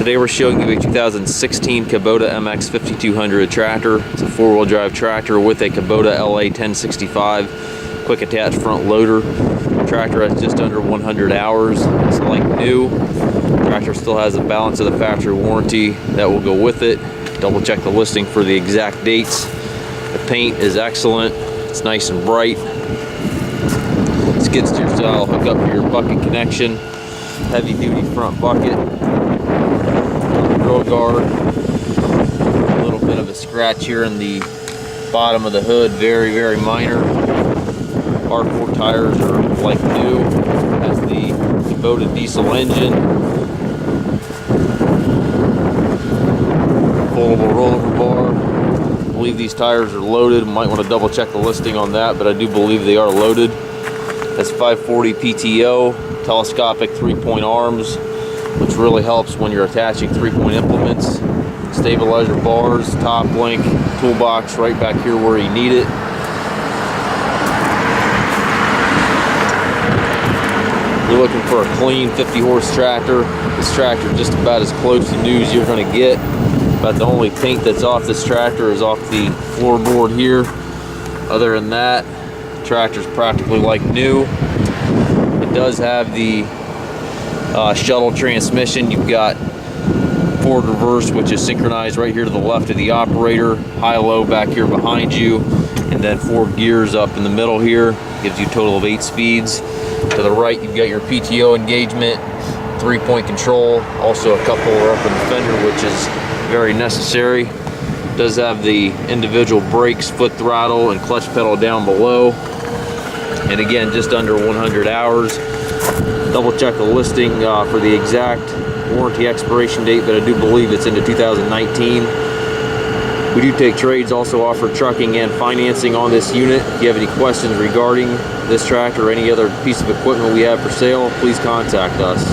Today we're showing you a 2016 Kubota MX5200 tractor. It's a four-wheel drive tractor with a Kubota LA 1065 quick attach front loader. The tractor has just under 100 hours. It's like new. The tractor still has a balance of the factory warranty that will go with it. Double check the listing for the exact dates. The paint is excellent. It's nice and bright. Skid steer style hookup for your bucket connection. Heavy duty front bucket. Grill guard. A little bit of a scratch here in the bottom of the hood. Very, very minor. R4 tires are like new. Has the Kubota diesel engine. Foldable rollover bar. I believe these tires are loaded. Might want to double check the listing on that, but I do believe they are loaded. That's 540 PTO, telescopic 3-point arms, which really helps when you're attaching 3-point implements. Stabilizer bars, top link, toolbox right back here where you need it. You're looking for a clean 50-horse tractor. This tractor is just about as close to new as you're going to get. About the only paint that's off this tractor is off the floorboard here. Other than that, the tractor's practically like new. It does have the Shuttle transmission. You've got forward reverse, which is synchronized right here to the left of the operator, high-low back here behind you, and then 4 gears up in the middle here. Gives you a total of 8 speeds. To the right, you've got your PTO engagement, 3-point control, also a cup holder up in the fender, which is very necessary. It does have the individual brakes, foot throttle, and clutch pedal down below. And again, just under 100 hours. Double check the listing for the exact warranty expiration date, but I do believe it's into 2019. We do take trades, also offer trucking and financing on this unit. If you have any questions regarding this tractor or any other piece of equipment we have for sale, please contact us.